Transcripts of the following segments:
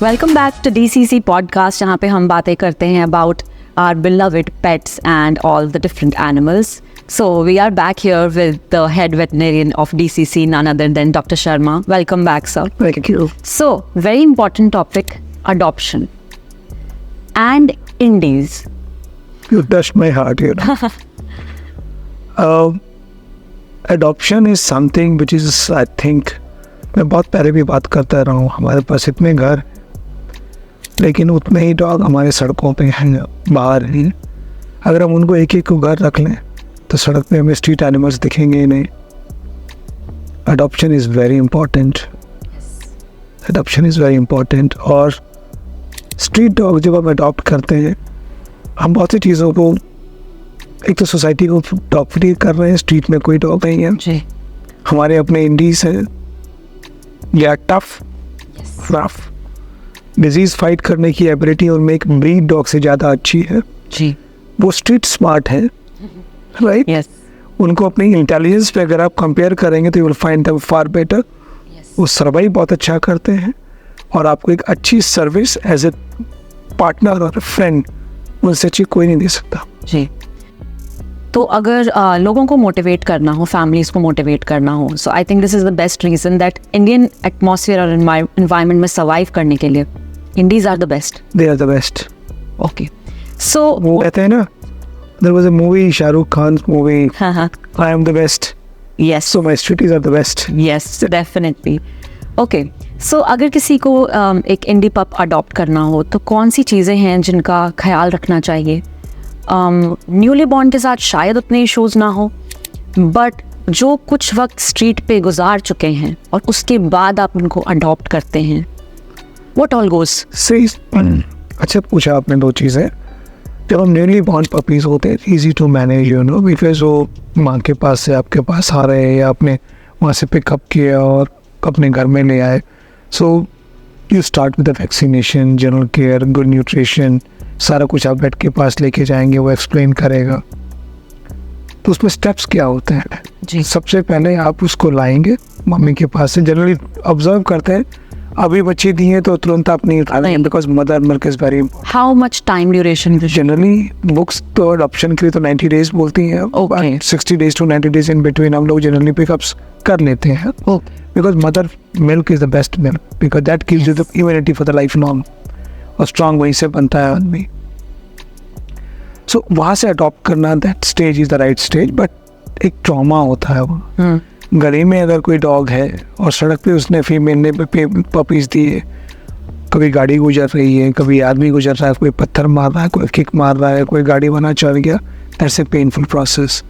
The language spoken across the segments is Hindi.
Welcome back to DCC podcast, जहाँ पे हम बातें करते हैं about our beloved pets and all the different animals. So we are back here with the head veterinarian of DCC, none other than Dr. Sharma. Welcome back, sir. Thank you. So, very important topic, adoption and indies. You touched my heart here. Adoption is something which is, I think, मैं बहुत पहले भी बात करता रहा हूँ. हमारे पास इतने घर, लेकिन उतने ही डॉग हमारे सड़कों पे हैं, बाहर हैं. अगर हम उनको एक एक को घर रख लें तो सड़क पे हमें स्ट्रीट एनिमल्स दिखेंगे ही नहीं. Adoption is very important. Adoption is very important. और स्ट्रीट डॉग जब हम अडॉप्ट करते हैं, हम बहुत सी चीज़ों को, एक तो सोसाइटी को डॉग फ्री कर रहे हैं. स्ट्रीट में कोई डॉग नहीं है जी. हमारे अपने इंडीज हैं, या टफ, रफ, डिजीज़ फाइट करने की एबिलिटी और एक ब्रीड डॉग से ज़्यादा अच्छी है. जी. वो स्ट्रीट स्मार्ट है, राइट. Yes. उनको अपनी इंटेलिजेंस पे अगर आप कंपेयर करेंगे तो you will find them far better. वो सर्वाइव बहुत अच्छा करते हैं और आपको एक अच्छी सर्विस एज ए पार्टनर और फ्रेंड उनसे अच्छी कोई नहीं दे सकता. जी. तो अगर लोगों को मोटिवेट करना हो, फैमिलीज को मोटिवेट करना हो, so I think this is the best reason that Indian atmosphere और एनवायरनमेंट में सर्वाइव करने के लिए indies are the best. They are the best. Okay. So वो कहते हैं ना, there was a movie, Shahrukh Khan movie, I am the best, yes, so my street are the best. Yes, definitely. Okay. So अगर किसी को एक इंडी पप अडॉप्ट करना हो तो कौन सी चीज़ें हैं जिनका ख्याल रखना चाहिए? न्यूली बॉर्न के साथ शायद उतने इशूज़ ना हो, बट जो कुछ वक्त स्ट्रीट पे गुजार चुके हैं और उसके बाद आप उनको अडॉप्ट करते हैं, व्हाट ऑल गोज? सही. अच्छा पूछा आपने. दो चीज़ें. जब हम न्यूली बॉर्न पपीज़ होते हैं, easy to manage, you know, because वो माँ के पास से आपके पास आ रहे हैं या आपने वहाँ से पिकअप किया और अपने घर में ले आए. So you start with the vaccination, general care, good nutrition, सारा कुछ आप बेड के पास लेके जाएंगे, वो एक्सप्लेन करेगा. तो उसमें स्टेप्स क्या होते हैं जी. सबसे पहले आप उसको लाएंगे मम्मी के पास से. जनरली ऑब्जर्व करते हैं, अभी बच्चे दी हैं तो तुरंत आप नहीं उठाएंगे, because mother milk is very important. How much time duration? Generally books तो अडॉप्शन के लिए तो 90 डेज बोलती हैं. Okay. 60 days to 90 days in between हम लोग जनरली पिकअप्स कर लेते हैं. Because mother milk is the best milk, because that gives you the immunity for the life long, और स्ट्रॉन्ग वहीं से बनता है आदमी. सो वहाँ से अडॉप्ट करना, that stage is the right stage. But एक ट्रॉमा होता है वो. गली में अगर कोई डॉग है और सड़क पे उसने फीमेल ने पपीज़ दी है, कभी गाड़ी गुजर रही है, कभी आदमी गुजर रहा है, कोई पत्थर मार रहा है, कोई किक मार रहा है, कोई गाड़ी बना चल गया, दैट्स ए पेनफुल प्रोसेस.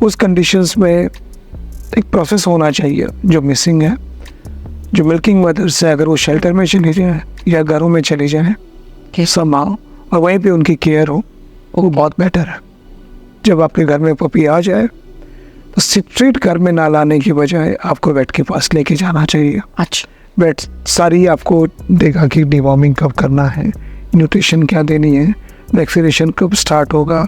उस कंडीशंस में एक प्रोसेस होना चाहिए जो मिसिंग है. जो मिल्किंग मदर्स है, अगर वो शेल्टर में चली जाए या घरों में चली जाए समाओ, और वहीं पे उनकी केयर हो, वो बहुत बेटर है. जब आपके घर में पपी आ जाए तो स्ट्रीट घर में ना लाने की बजाय आपको वेट के पास लेके जाना चाहिए. अच्छा. वेट सारी आपको देगा कि डिवॉर्मिंग कब करना है, न्यूट्रिशन क्या देनी है, वैक्सीनेशन कब स्टार्ट होगा,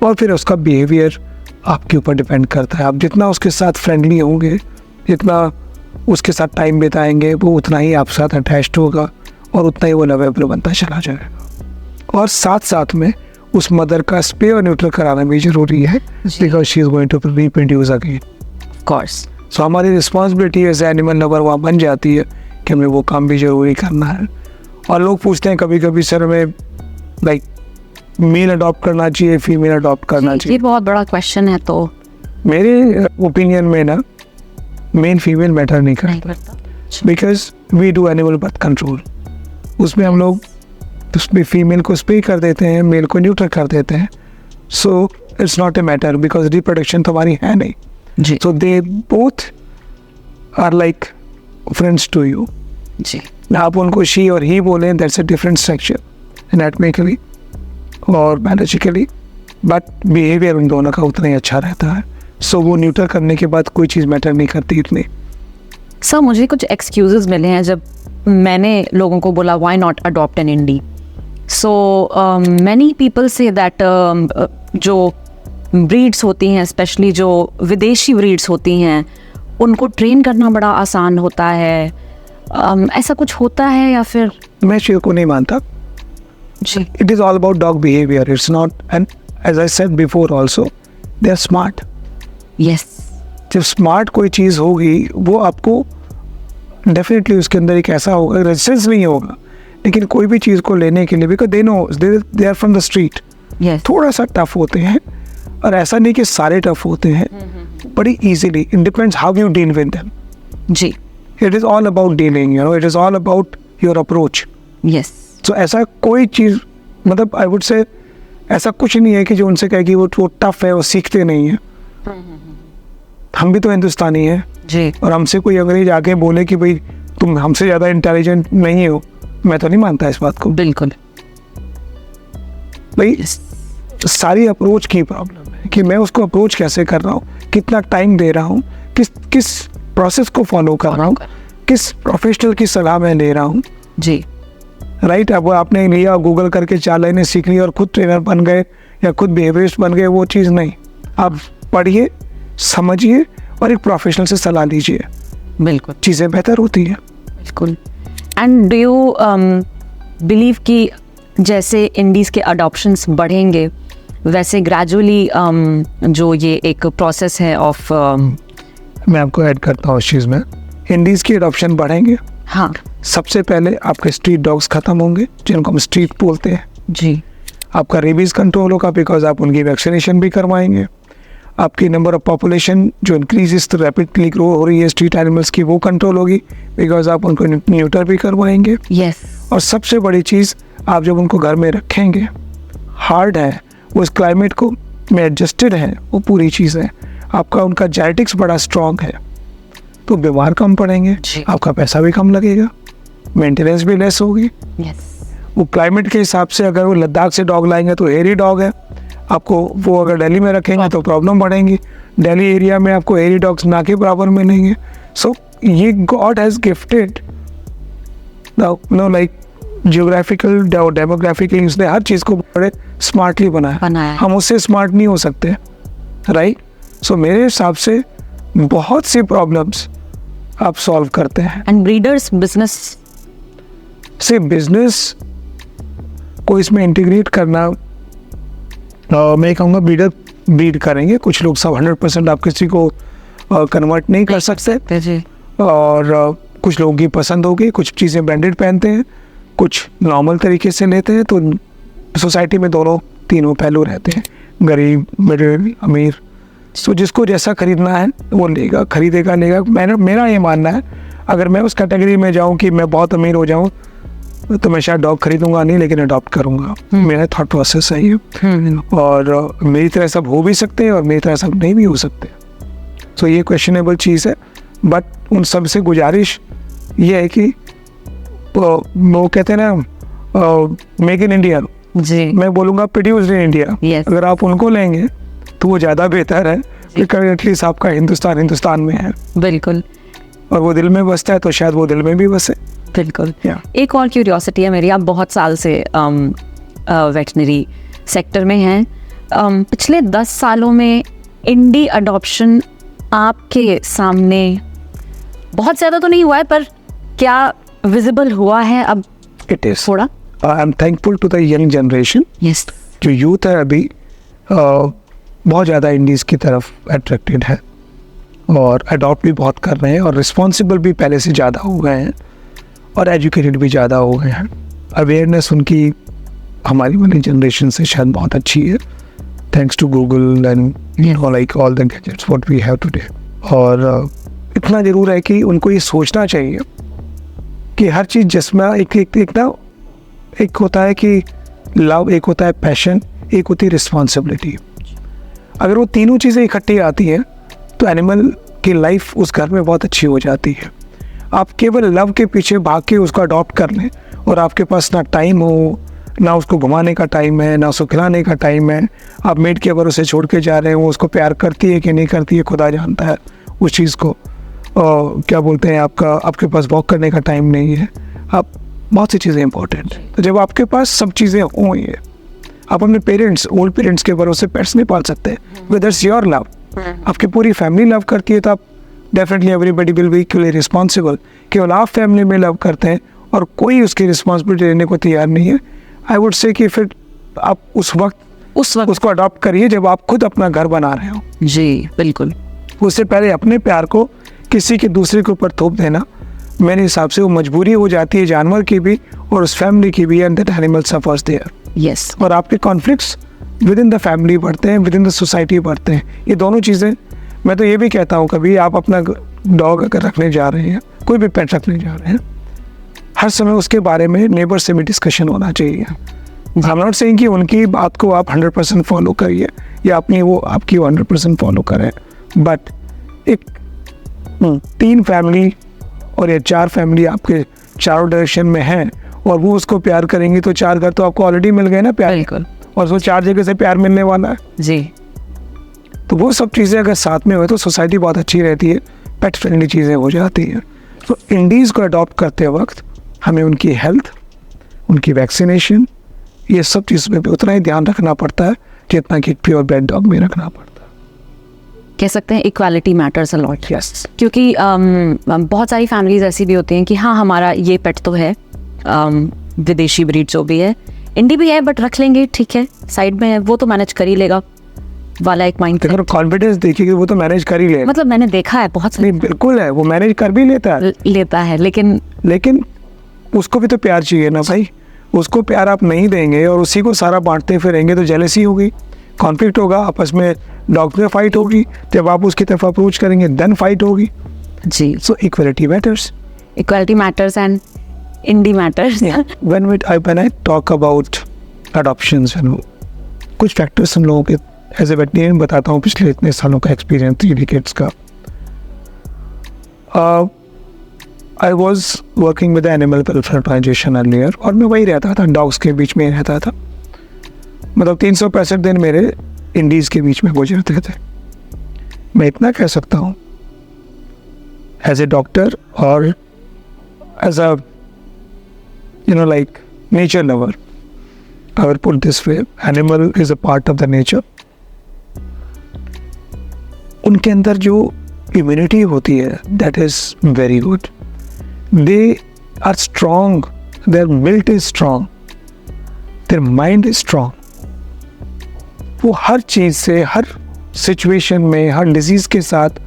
और फिर उसका बिहेवियर आपके ऊपर डिपेंड करता है. आप जितना उसके साथ फ्रेंडली होंगे, जितना उसके साथ टाइम बिताएंगे, वो उतना ही आप साथ अटैच्ड होगा और उतना ही वो लवेबल बनता चला जाएगा. और साथ साथ में उस मदर का स्पे और न्यूट्रल कराना भी ज़रूरी है, because she is going to reproduce again. Of course. So हमारी रिस्पॉन्सिबिलिटी एज एनिमल लवर वहाँ बन जाती है कि हमें वो काम भी ज़रूरी करना है. और लोग पूछते हैं कभी कभी, सर में लाइक मेल अडॉप्ट करना चाहिए, फीमेल अडॉप्ट करना चाहिए? ये बहुत बड़ा क्वेश्चन है. तो मेरे ओपिनियन में ना, मेल फीमेल मैटर नहीं करता, because we do animal birth control. उसमें हम लोग उसमें फीमेल को स्पे कर देते हैं, मेल को न्यूट्रल कर देते हैं. So it's not a matter, because reproduction तो हमारी है नहीं. जी. So they both are like friends to you. जी. आप उनको शी और ही बोलें, that's a different structure anatomically और बायोलॉजिकली, बट बिहेवियर उन दोनों का उतना ही अच्छा रहता है. सो वो न्यूट्रल करने के बाद कोई चीज़ मैटर नहीं करती इतनी. सर, मुझे कुछ एक्सक्यूजेस मिले हैं जब मैंने लोगों को बोला why not adopt an indie. So many people say that जो ब्रीड्स होती हैं, स्पेशली जो विदेशी ब्रीड्स होती हैं, उनको ट्रेन करना बड़ा आसान होता है. ऐसा कुछ होता है या फिर तो मैं इस चीज़ को नहीं मानता. जी. It is all about dog behavior. It's not, and as I said before also, they are smart. Yes. जब स्मार्ट कोई चीज़ होगी वो आपको डेफिनेटली उसके अंदर एक ऐसा होगा, रेजिस्टेंस नहीं होगा, लेकिन कोई भी चीज़ को लेने के लिए because they know they are from the street, Yes. थोड़ा सा टफ होते हैं. और ऐसा नहीं कि सारे टफ होते हैं, बड़ी easily. It depends how you deal with them. Ji. It is all about dealing, you know, it is all about your approach. Yes. सो ऐसा कोई चीज़, मतलब आई वुड से ऐसा कुछ नहीं है कि जो उनसे कहे कि वो टफ है, वो सीखते नहीं है. हम भी तो हिंदुस्तानी हैं, जी. और हमसे कोई अंग्रेज आके बोले कि भाई तुम हमसे ज़्यादा इंटेलिजेंट नहीं हो, मैं तो नहीं मानता इस बात को. बिल्कुल. भाई सारी अप्रोच की प्रॉब्लम है कि मैं उसको अप्रोच कैसे कर रहा हूँ, कितना टाइम दे रहा हूँ, किस प्रोसेस को फॉलो कर रहा हूँ, किस प्रोफेशनल की सलाह मैं ले रहा हूँ. जी. राइट. अब आपने लिया गूगल करके 4 लाइनें सीख ली और खुद ट्रेनर बन गए या खुद बिहेवियरिस्ट बन गए, वो चीज़ नहीं. आप पढ़िए, समझिए और एक प्रोफेशनल से सलाह लीजिए, बिल्कुल. चीज़ें बेहतर होती हैं. बिल्कुल. एंड डू यू बिलीव कि जैसे इंडीज़ के अडॉप्शंस बढ़ेंगे वैसे ग्रेजुअली जो ये एक प्रोसेस है ऑफ मैं आपको ऐड करता हूँ इस चीज़ में. इंडीज़ की अडॉप्शन बढ़ेंगे. हाँ. सबसे पहले आपके स्ट्रीट डॉग्स खत्म होंगे, जिनको हम स्ट्रीट बोलते हैं. जी. आपका रेबीज कंट्रोल होगा बिकॉज आप उनकी वैक्सीनेशन भी करवाएंगे. आपकी नंबर ऑफ पॉपुलेशन जो इंक्रीज रैपिडली ग्रो हो रही है स्ट्रीट एनिमल्स की, वो कंट्रोल होगी बिकॉज आप उनको न्यूटर भी करवाएंगे. यस. और सबसे बड़ी चीज़, आप जब उनको घर में रखेंगे, हार्ड है वो, इस क्लाइमेट को में एडजस्टेड है, वो पूरी चीज़ है. आपका उनका जेनेटिक्स बड़ा स्ट्रॉन्ग है, तो बीमार कम पड़ेंगे, आपका पैसा भी कम लगेगा, मेंटेनेंस भी लेस होगी. यस. वो क्लाइमेट के हिसाब से अगर वो लद्दाख से डॉग लाएंगे तो हेरी डॉग है, आपको वो अगर दिल्ली में रखेंगे तो प्रॉब्लम बढ़ेंगी. दिल्ली एरिया में आपको हेरी डॉग्स ना के बराबर मिलेंगे. सो ये God has gifted know like geographical demographically, उसने हर चीज़ को बड़े स्मार्टली बनाया. हम उससे स्मार्ट नहीं हो सकते. राइट. सो मेरे हिसाब से बहुत सी प्रॉब्लम्स आप सॉल्व करते हैं. एंड ब्रीडर्स बिजनेस से बिजनेस को इसमें इंटीग्रेट करना, मैं कहूँगा ब्रीडर ब्रीड करेंगे. कुछ लोग सब 100% आप किसी को कन्वर्ट नहीं कर सकते. जी. और कुछ लोगों की पसंद होगी, कुछ चीज़ें ब्रांडेड पहनते हैं, कुछ नॉर्मल तरीके से लेते हैं. तो सोसाइटी में तीनों पहलू रहते हैं, गरीब, मिडिल, अमीर. तो जिसको जैसा खरीदना है वो लेगा, खरीदेगा, लेगा. मेरा ये मानना है, अगर मैं उस कैटेगरी में जाऊँ कि मैं बहुत अमीर हो जाऊँ तो मैं शायद डॉग खरीदूंगा नहीं, लेकिन अडॉप्ट करूँगा. मेरा थॉट प्रोसेस है ये. और मेरी तरह सब हो भी सकते हैं और मेरी तरह सब नहीं भी हो सकते. तो ये क्वेश्चनेबल चीज़ है. बट उन सब से गुजारिश ये है कि वो कहते हैं ना मेक इन इंडिया, जी. मैं बोलूँगा प्रोड्यूस्ड इन इंडिया. Yes. अगर आप उनको लेंगे तो वो ज़्यादा बेहतर है, क्योंकि एटलीस्ट आपका हिंदुस्तान में है. बिल्कुल. और वो दिल में बसता है तो शायद वो दिल में भी बसे. बिल्कुल. Yeah. एक और क्यूरियोसिटी है मेरी, आप बहुत साल से वेटनरी सेक्टर में हैं. पिछले 10 सालों में इंडी अडॉप्शन आपके सामने बहुत ज़्यादा तो नहीं हुआ है, पर क्या विजिबल हुआ है अब इट इज़ थोड़ा? I am thankful to the young generation. Yes. जो यूथ है अभी बहुत ज़्यादा इंडीज़ की तरफ अट्रैक्टेड है और अडॉप्ट भी बहुत कर रहे हैं और रिस्पॉन्सिबल भी पहले से ज़्यादा हो गए हैं और एजुकेटेड भी ज़्यादा हो गए हैं. अवेयरनेस उनकी हमारी वाली जनरेशन से शायद बहुत अच्छी है, thanks to Google and you know like all the gadgets what we have today. और इतना ज़रूर है कि उनको ये सोचना चाहिए कि हर चीज़ जिसमें एक होता है कि लव, एक होता है पैशन, एक होती है रिस्पॉन्सिबिलिटी. अगर वो तीनों चीज़ें इकट्ठी आती हैं तो एनिमल की लाइफ उस घर में बहुत अच्छी हो जाती है. आप केवल लव के पीछे भाग के उसको अडॉप्ट कर लें और आपके पास ना टाइम हो, ना उसको घुमाने का टाइम है, ना उसको खिलाने का टाइम है, आप मेड के भरोसे छोड़ के जा रहे हैं, वो उसको प्यार करती है कि नहीं करती है खुदा जानता है उस चीज़ को. क्या बोलते हैं, आपके पास वॉक करने का टाइम नहीं है, आप बहुत सी चीज़ें इंपॉर्टेंट हैं. तो जब आपके पास सब चीज़ें हों, ये आप अपने ओल्ड पेरेंट्स के भरोसे पेट्स नहीं पाल सकते. That's your love. आपकी पूरी फैमिली लव करती है तो आप definitely everybody will be equally responsible. केवल आप फैमिली में लव करते हैं और कोई उसकी रिस्पॉन्सिबिलिटी लेने को तैयार नहीं है, आई वुड से कि फिर आप उस वक्त उसको अडॉप्ट करिए जब आप खुद अपना घर बना रहे हो। जी बिल्कुल। उससे पहले अपने प्यार को किसी के दूसरे के ऊपर थोप देना, मेरे हिसाब से वो मजबूरी हो जाती है जानवर की भी और उस फैमिली की भी, and that animal suffers there. Yes. और आपके conflicts within the family बढ़ते हैं, विद इन द सोसाइटी बढ़ते हैं। ये दोनों चीज़ें, मैं तो ये भी कहता हूँ कभी आप अपना डॉग अगर रखने जा रहे हैं, कोई भी पेट रखने जा रहे हैं, हर समय उसके बारे में नेबर से भी डिस्कशन होना चाहिए। आई एम नॉट सेइंग कि उनकी बात को आप 100% फॉलो करिए या अपनी वो आपकी 100% फॉलो करें, बट एक 3 फैमिली और या 4 फैमिली आपके चारों डायरेक्शन में हैं और वो उसको प्यार करेंगी तो 4 घर तो आपको ऑलरेडी मिल गए ना प्यार, बिल्कुल। और उसको 4 जगह से प्यार मिलने वाला है। जी। तो वो सब चीज़ें अगर साथ में हो तो सोसाइटी बहुत अच्छी रहती है, पेट फ्रेंडली चीज़ें हो जाती हैं। तो इंडीज़ को अडॉप्ट करते वक्त हमें उनकी हेल्थ, उनकी वैक्सीनेशन, ये सब चीज़ में भी उतना ही ध्यान रखना पड़ता है जितना कि प्योर ब्रेड डॉग में रखना पड़ता है। कह सकते हैं equality matters a lot. Yes. क्योंकि बहुत सारी फैमिलीज ऐसी भी होती हैं कि हाँ हमारा ये पेट तो है, विदेशी ब्रीड जो भी है, इंडी भी है बट रख लेंगे, ठीक है साइड में है, वो तो मैनेज कर ही लेगा वाला एक माइंड। अगर कॉन्फिडेंस देखिए कि वो तो मैनेज कर ही ले, मतलब मैंने देखा है बहुत नहीं बिल्कुल है, वो मैनेज कर भी लेता है लेकिन उसको भी तो प्यार चाहिए ना भाई। उसको प्यार आप नहीं देंगे और उसी को सारा बांटते फिरेंगे तो जेलसी होगी, कॉन्फ्लिक्ट होगा, आपस में डॉग में फाइट होगी, जब आप उसकी तरफ अप्रोच करेंगे देन फाइट होगी। जी। So equality matters. Equality matters and indie matters. When I talk about adoptions, कुछ फैक्टर्स हम लोगों के एज ए वेटरियन बताता हूँ पिछले इतने सालों का एक्सपीरियंस, 3 डिकेड्स का। I was working with animal welfare organisation earlier, और मैं वही रहता था, डॉग्स के बीच में रहता था। मतलब 365 दिन मेरे इंडीज़ के बीच में गुजरते थे। मैं इतना कह सकता हूँ एज ए डॉक्टर और as a like nature lover, I will put this way, animal is a part of the nature. उनके अंदर जो immunity होती है that is very good. They are strong, their will is strong, their mind is strong. वो हर चीज़ से, हर सिचुएशन में, हर डिजीज़ के साथ,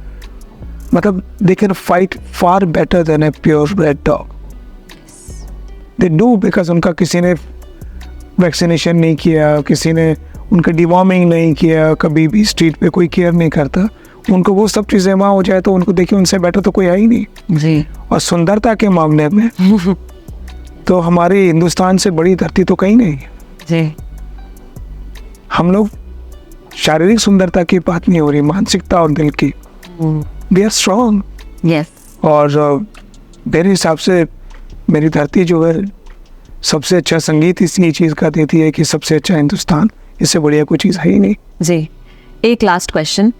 मतलब they can fight far better than a purebred dog. They do because उनका किसी ने वैक्सीनेशन नहीं किया, किसी ने उनका डिवॉर्मिंग नहीं किया, कभी भी स्ट्रीट पे कोई केयर नहीं करता, उनको वो सब चीज़ें वहाँ हो जाए तो उनको देखिए उनसे बेटर तो कोई है ही नहीं। जी। और सुंदरता के मामले में तो हमारे हिंदुस्तान से बड़ी धरती तो कहीं नहीं है। जी। हम लोग शारीरिक सुंदरता की बात नहीं हो रही, मानसिकता और दिल की। They are strong. यस। और मेरे हिसाब से मेरी धरती जो है सबसे अच्छा संगीत इसी चीज़ का देती है कि सबसे अच्छा हिंदुस्तान, इससे बढ़िया कोई चीज़ है ही नहीं। जी। एक लास्ट क्वेश्चन,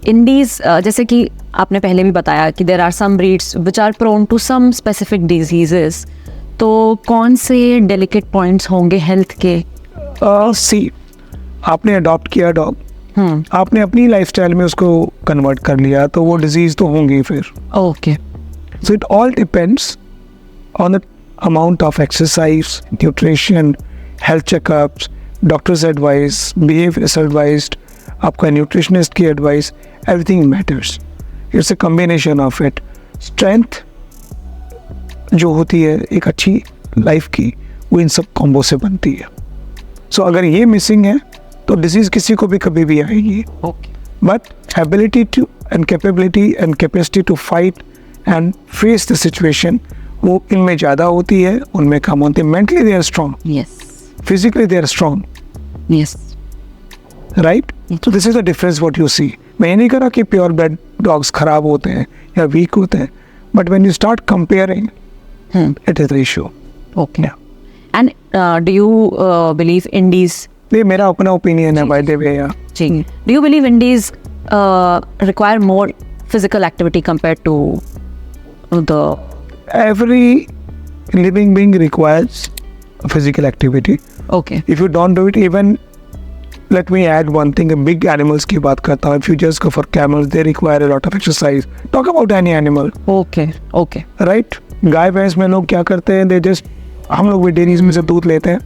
इंडीज जैसे कि आपने पहले भी बताया कि there are some breeds which are prone to some specific diseases, तो कौन से डेलिकेट पॉइंट्स होंगे हेल्थ के? सी, आपने अडॉप्ट किया डॉग, आपने अपनी लाइफस्टाइल में उसको कन्वर्ट कर लिया तो वो डिजीज़ तो होंगी फिर। Okay. So it all depends on the amount of exercise, nutrition, health checkups, doctor's advice, behaviorist advice, आपका nutritionist की advice, everything matters. It's a combination of it. Strength जो होती है एक अच्छी लाइफ की, वो इन सब कॉम्बो से बनती है। सो अगर ये मिसिंग है तो डिजीज़ किसी को भी कभी भी आएगी। But ability to and capability and capacity to fight and face the situation वो इनमें ज़्यादा होती है, उनमें कम होती है। Mentally they are strong, yes, physically they are strong, yes, right. So this is the difference what you see. मैं ये नहीं कह रहा कि प्योर ब्रेड डॉग्स खराब होते हैं या वीक होते हैं, but when you start comparing it is the issue. Okay. And do you believe indies? ये मेरा अपना ओपिनियन है बाय द वे। जी। Do you believe indies require more physical activity compare to the? Every living being requires physical activity. Okay. If you don't do it, even let me add one thing. Big animals की बात करता हूँ. If you just go for camels, they require a lot of exercise. Talk about any animal. Okay. Okay. Right? गाय भैंस में लोग क्या करते हैं, दे जस्ट, हम लोग भी डेयरीज में से दूध लेते हैं,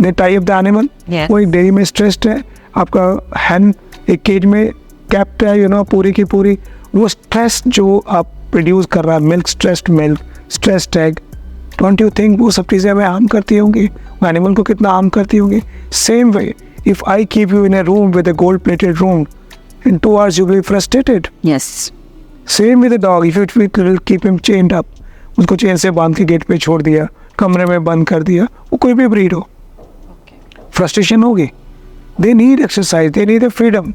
they tie up the animal, Yeah. वो एक डेयरी में स्ट्रेस्ड है, आपका हैन एक केज में कैप्ट है, यू नो, पूरी की पूरी, वो स्ट्रेस जो आप प्रोड्यूस कर रहा है, milk, stressed milk, stressed egg, don't you think वो सब चीज़ें हमें हार्म करती होंगी, वो एनिमल को कितना हार्म करती होंगी? Same way, if I keep you in A room with a gold plated room, in 2 hours you will be frustrated. Yes. Same with the dog. If you will keep him chained up, उसको चेन से बांध के गेट पे छोड़ दिया, कमरे में बंद कर दिया, वो कोई भी ब्रीड हो, फ्रस्ट्रेशन होगी. They need exercise, they need freedom.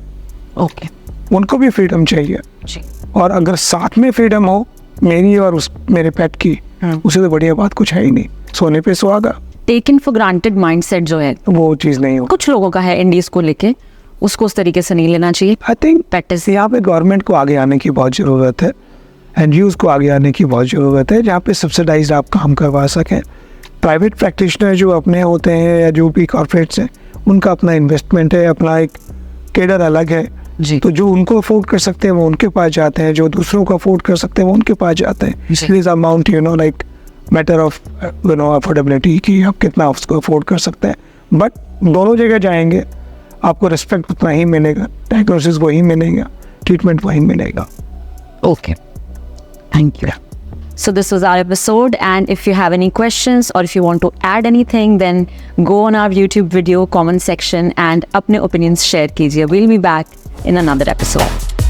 Okay. उनको भी फ्रीडम चाहिए, जी. और अगर साथ में फ्रीडम हो मेरी और उस मेरे पेट की, उससे तो बढ़िया बात कुछ है ही नहीं. सोने पे सुहागा, टेकन फॉर ग्रांटेड माइंडसेट जो है वो चीज़ नहीं हो. कुछ लोगों का है इंडीज को लेके, उसको उस तरीके से नहीं लेना चाहिए. आई थिंक पेट इज यहाँ पे गवर्नमेंट को आगे आने की बहुत ज़रूरत है, एनजीओज़ को आगे आने की बहुत ज़रूरत है, जहाँ पे सब्सिडाइज आप काम करवा सकें. प्राइवेट प्रैक्टिशनर जो अपने होते हैं या जो भी कॉर्पोरेट्स हैं, उनका अपना इन्वेस्टमेंट है, अपना एक केडर अलग है. जी. तो जो उनको अफोर्ड कर सकते हैं वो उनके पास जाते हैं, जो दूसरों को अफोर्ड कर सकते हैं वो उनके पास जाते हैं. जी. It is amount, you know, like matter of you know affordability, कि आप कितना उसको अफोर्ड कर सकते हैं. बट दोनों जगह जाएंगे आपको रिस्पेक्ट उतना ही मिलेगा, डायग्नोसिस वही मिलेगा, ट्रीटमेंट वही मिलेगा. Okay. Thank you. So this was our episode, and if you have any questions or if you want to add anything, then go on our YouTube video comment section and अपने opinions share कीजिए. We'll be back in another episode.